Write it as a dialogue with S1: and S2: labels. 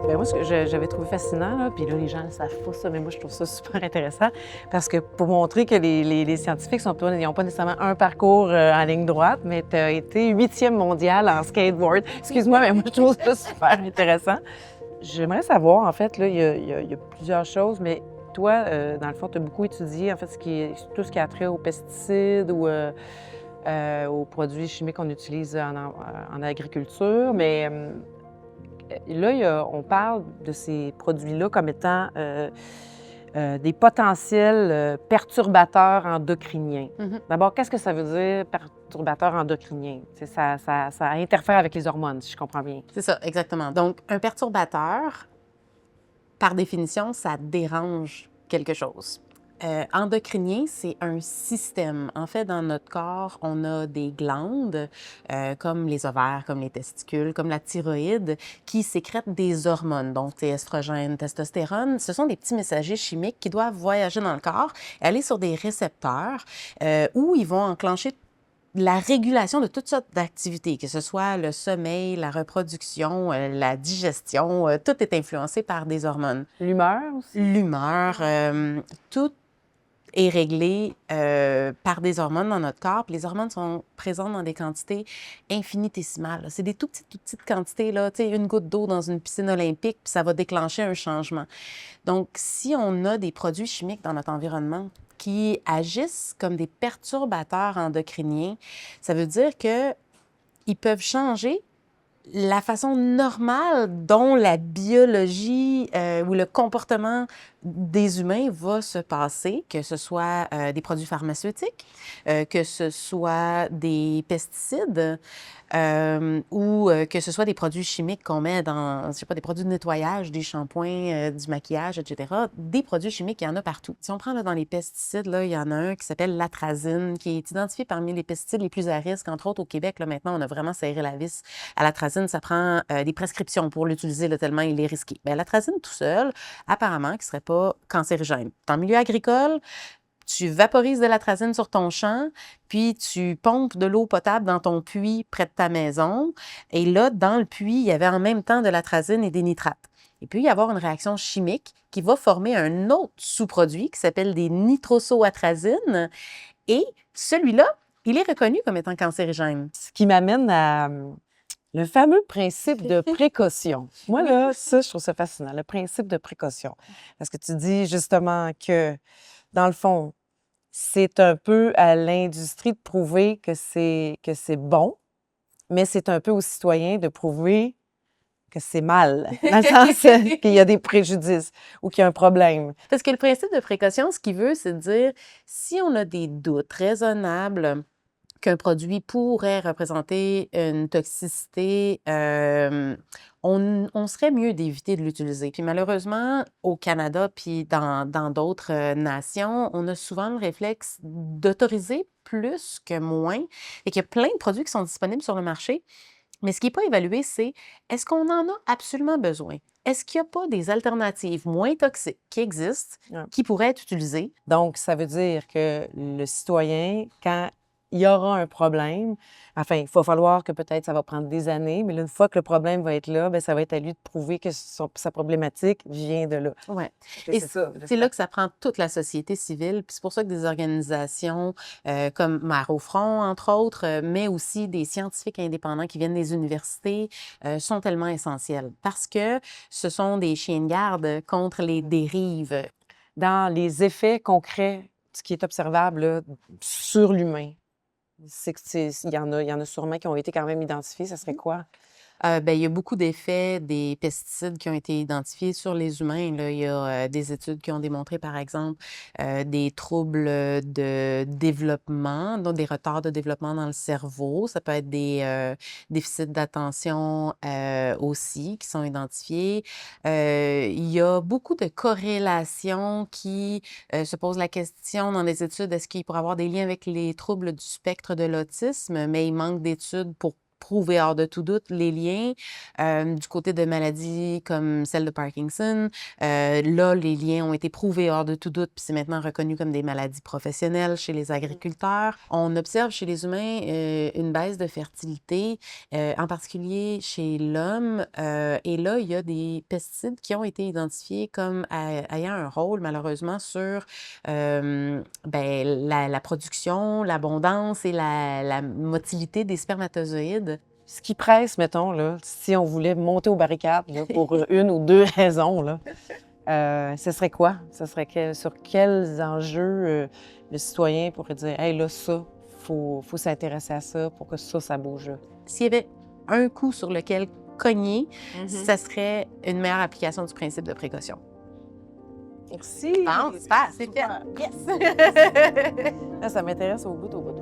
S1: Bien, moi, ce que j'avais trouvé fascinant, là, puis là, les gens ne le savent pas ça, mais moi, je trouve ça super intéressant parce que pour montrer que les scientifiques ils n'ont pas nécessairement un parcours en ligne droite, mais tu as été 8e mondial en skateboard. Excuse-moi, mais moi, je trouve ça super intéressant. J'aimerais savoir, en fait, là, il y a plusieurs choses, mais toi, dans le fond, tu as beaucoup étudié, en fait, tout ce qui a trait aux pesticides ou aux produits chimiques qu'on utilise en agriculture, mais là, on parle de ces produits-là comme étant des potentiels perturbateurs endocriniens.
S2: Mhm.
S1: D'abord, qu'est-ce que ça veut dire, perturbateur endocrinien? Ça interfère avec les hormones, si je comprends bien.
S2: C'est ça, exactement. Donc, un perturbateur, par définition, ça dérange quelque chose. Endocrinien, c'est un système. En fait, dans notre corps, on a des glandes, comme les ovaires, comme les testicules, comme la thyroïde, qui sécrètent des hormones, donc estrogène, testostérone. Ce sont des petits messagers chimiques qui doivent voyager dans le corps et aller sur des récepteurs où ils vont enclencher la régulation de toutes sortes d'activités, que ce soit le sommeil, la reproduction, la digestion, tout est influencé par des hormones.
S1: L'humeur aussi?
S2: L'humeur, tout est réglé par des hormones dans notre corps. Puis les hormones sont présentes dans des quantités infinitésimales, là. C'est des tout petites quantités, là, tu sais, une goutte d'eau dans une piscine olympique, puis ça va déclencher un changement. Donc, si on a des produits chimiques dans notre environnement qui agissent comme des perturbateurs endocriniens, ça veut dire que ils peuvent changer la façon normale dont la biologie ou le comportement des humains va se passer, que ce soit des produits pharmaceutiques, que ce soit des pesticides ou que ce soit des produits chimiques qu'on met dans, je sais pas, des produits de nettoyage, des shampoings, du maquillage, etc. Des produits chimiques, il y en a partout. Si on prend là, dans les pesticides, là, il y en a un qui s'appelle l'atrazine, qui est identifié parmi les pesticides les plus à risque. Entre autres, au Québec, là, maintenant, on a vraiment serré la vis à l'atrazine. Ça prend des prescriptions pour l'utiliser, là, tellement il est risqué. Bien, l'atrazine tout seul, apparemment, qui ne serait pas cancérigène. Dans le milieu agricole, tu vaporises de l'atrazine sur ton champ, puis tu pompes de l'eau potable dans ton puits près de ta maison. Et là, dans le puits, il y avait en même temps de l'atrazine et des nitrates. Et puis, il y avoir une réaction chimique qui va former un autre sous-produit qui s'appelle des nitrosoatrazines. Et celui-là, il est reconnu comme étant cancérigène.
S1: Ce qui m'amène à le fameux principe de précaution. Moi, là, ça, je trouve ça fascinant, le principe de précaution. Parce que tu dis justement que, dans le fond, c'est un peu à l'industrie de prouver que c'est bon, mais c'est un peu aux citoyens de prouver que c'est mal, dans le sens qu'il y a des préjudices ou qu'il y a un problème.
S2: Parce que le principe de précaution, ce qu'il veut, c'est de dire, si on a des doutes raisonnables qu'un produit pourrait représenter une toxicité, on serait mieux d'éviter de l'utiliser. Puis malheureusement, au Canada puis dans d'autres nations, on a souvent le réflexe d'autoriser plus que moins et qu'il y a plein de produits qui sont disponibles sur le marché. Mais ce qui n'est pas évalué, c'est est-ce qu'on en a absolument besoin? Est-ce qu'il n'y a pas des alternatives moins toxiques qui existent,
S1: Ouais.
S2: qui pourraient être utilisées?
S1: Donc, ça veut dire que le citoyen, quand il y aura un problème, enfin, il va falloir que peut-être ça va prendre des années, mais là, une fois que le problème va être là, bien, ça va être à lui de prouver que sa problématique vient de là.
S2: Oui.
S1: Et
S2: Et
S1: c'est ça.
S2: c'est là que ça prend toute la société civile. Puis c'est pour ça que des organisations comme Mère au front, entre autres, mais aussi des scientifiques indépendants qui viennent des universités sont tellement essentiels parce que ce sont des chiens de garde contre les dérives.
S1: Dans les effets concrets, ce qui est observable là, sur l'humain, il y en a sûrement qui ont été quand même identifiés. Ça serait quoi?
S2: Ben, il y a beaucoup d'effets des pesticides qui ont été identifiés sur les humains, là. Il y a des études qui ont démontré, par exemple, des troubles de développement, donc des retards de développement dans le cerveau. Ça peut être des déficits d'attention aussi qui sont identifiés. Il y a beaucoup de corrélations qui se posent la question dans les études, est-ce qu'il pourrait y avoir des liens avec les troubles du spectre de l'autisme, mais il manque d'études pour prouvé hors de tout doute les liens. Du côté de maladies comme celle de Parkinson, là, les liens ont été prouvés hors de tout doute, puis c'est maintenant reconnu comme des maladies professionnelles chez les agriculteurs. On observe chez les humains une baisse de fertilité, en particulier chez l'homme. Et là, il y a des pesticides qui ont été identifiés comme ayant un rôle, malheureusement, sur la production, l'abondance et la motilité des spermatozoïdes.
S1: Ce qui presse, mettons, là, si on voulait monter aux barricades là, pour une ou deux raisons, là, ce serait quoi? Ce serait sur quels enjeux le citoyen pourrait dire « Hey, là, ça, faut s'intéresser à ça pour que ça bouge. »
S2: S'il y avait un coup sur lequel cogner, ça serait une meilleure application du principe de précaution.
S1: Merci!
S2: Bon, super, c'est fait! Yes!
S1: Là, ça m'intéresse au bout, au bout.